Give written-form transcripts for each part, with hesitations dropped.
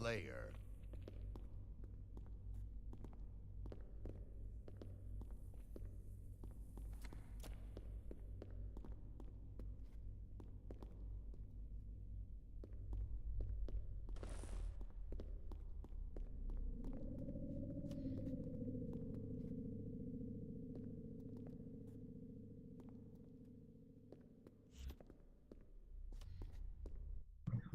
Slayer.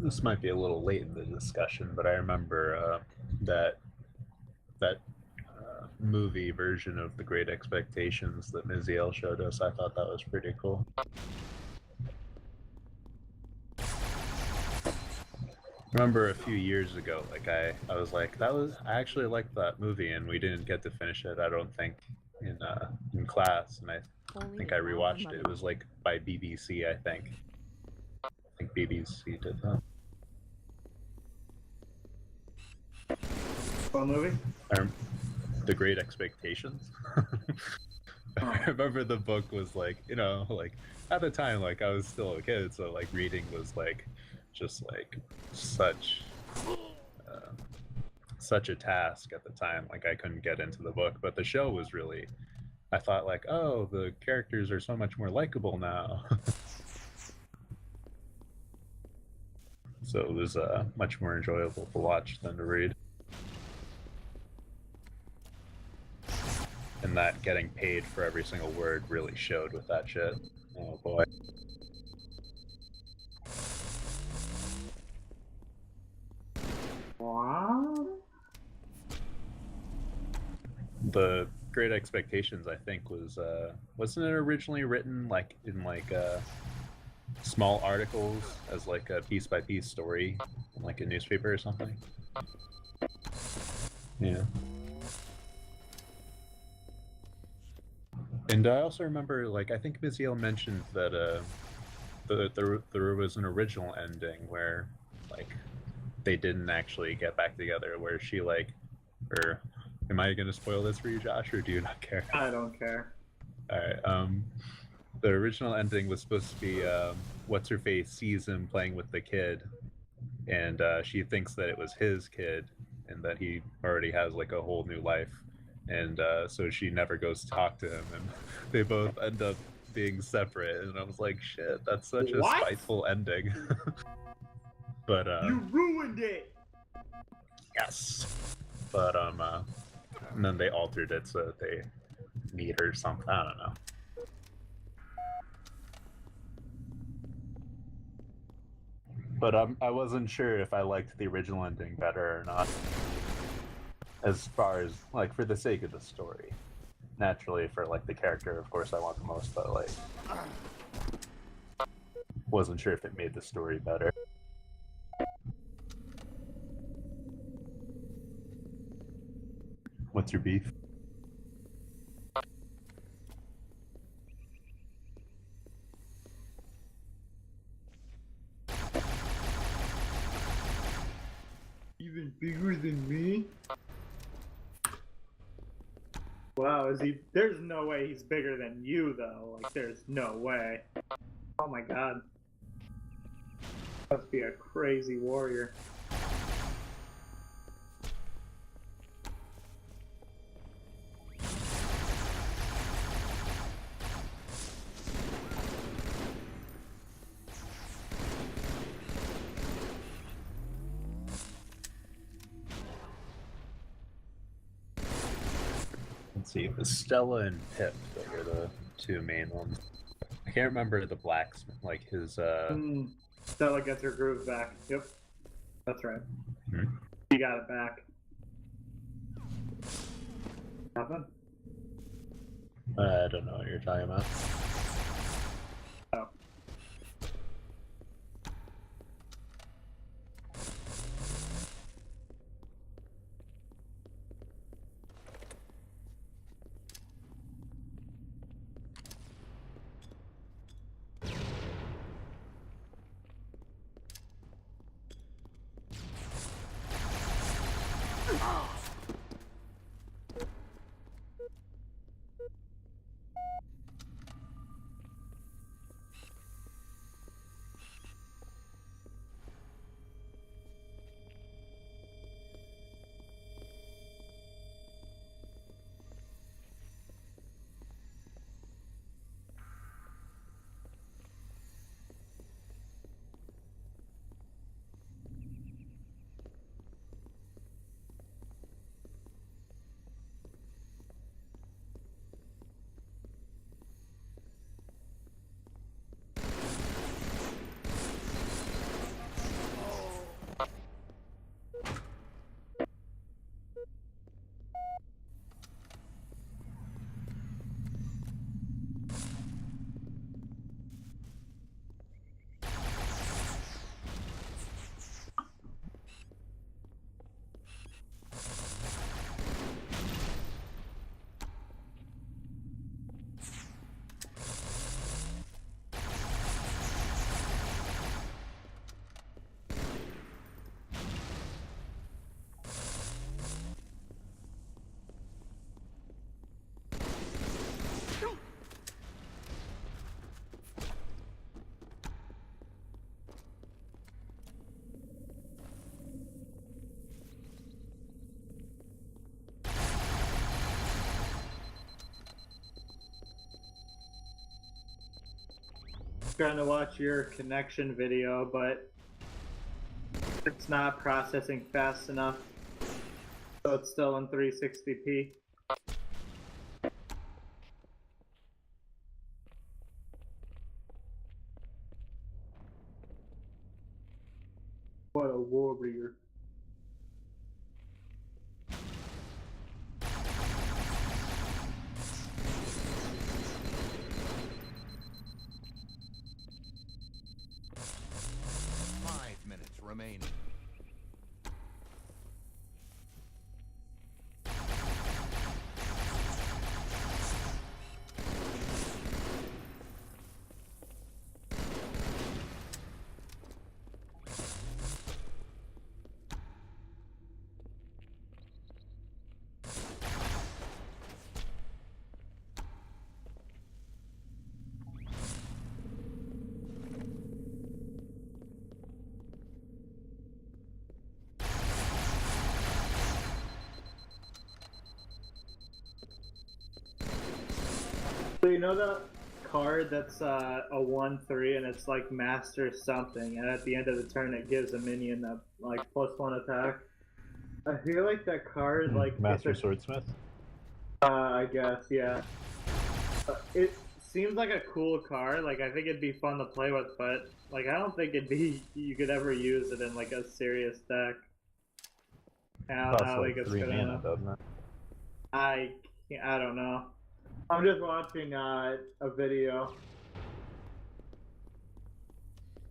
This might be a little late in the discussion, but I remember that movie version of The Great Expectations that Miziel showed us. I thought that was pretty cool. Remember a few years ago, like I was like, I actually liked that movie, and we didn't get to finish it, I don't think, in class, and I think I rewatched it. It was like by BBC, I think. I think BBC did that. What movie? The Great Expectations. I remember the book was like, like at the time, like I was still a kid, so like reading was like just like such a task at the time. Like I couldn't get into the book, but the show was really, I thought like, oh, the characters are so much more likable now. So it was much more enjoyable to watch than to read. And that getting paid for every single word really showed with that shit. Oh boy. What? The Great Expectations, I think, was wasn't it originally written like in like small articles as like a piece by piece story in like a newspaper or something? Yeah. And I also remember, like, I think Miziel mentioned that there was an original ending where, like, they didn't actually get back together, where she, like, or am I going to spoil this for you, Josh, or do you not care? I don't care. Alright, the original ending was supposed to be, What's-Her-Face sees him playing with the kid, and she thinks that it was his kid, and that he already has, like, a whole new life. And so she never goes to talk to him, and they both end up being separate. And I was like, "Shit, that's such a spiteful ending." But you ruined it. Yes. But and then they altered it so that they meet or something. I don't know. But I wasn't sure if I liked the original ending better or not. As far as, like, for the sake of the story. Naturally, for, like, the character, of course, I want the most, but, like, wasn't sure if it made the story better. What's your beef? Even bigger than me? Wow, is he? There's no way he's bigger than you, though. Like, there's no way. Oh my god. Must be a crazy warrior. Let's see, it was Stella and Pip that were the two main ones. I can't remember the blacksmith, like his Stella gets her groove back. Yep. That's right. Hmm? You got it back. Nothing? I don't know what you're talking about. Oh. trying to watch your connection video, but it's not processing fast enough. So it's still in 360p. What a warrior. Remaining. So you know that card that's a 1/3 and it's like master something, and at the end of the turn it gives a minion that like +1 attack. I feel like that card like Master Swordsmith. I guess, yeah. It seems like a cool card. Like I think it'd be fun to play with, but like I don't think you could ever use it in like a serious deck. I don't think it's 3 gonna. mana, doesn't it? I don't know. I'm just watching a video,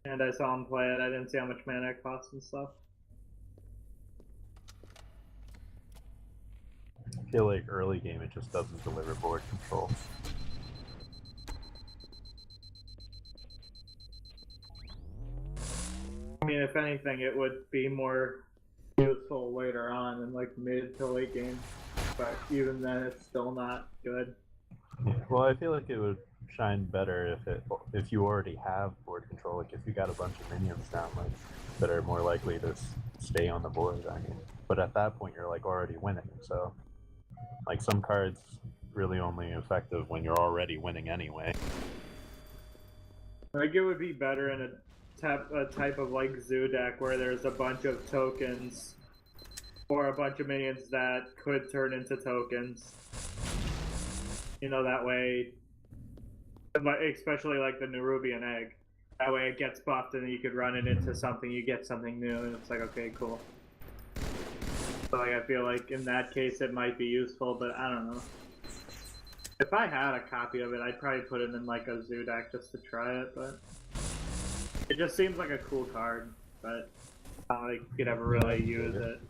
and I saw him play it. I didn't see how much mana it costs and stuff. I feel like early game it just doesn't deliver board control. I mean, if anything, it would be more useful later on in like mid to late game, but even then, it's still not good. Yeah, well, I feel like it would shine better if you already have board control. Like if you got a bunch of minions down, like that are more likely to stay on the board. I mean, but at that point you're like already winning. So, like some cards really only effective when you're already winning anyway. I think it would be better in a type of like zoo deck where there's a bunch of tokens or a bunch of minions that could turn into tokens. You know, that way, especially like the Nerubian egg, that way it gets buffed and you could run it into something, you get something new, and it's like, okay, cool. So like, I feel like in that case it might be useful, but I don't know. If I had a copy of it, I'd probably put it in like a zoo deck just to try it, but it just seems like a cool card, but I don't think you could ever really use it.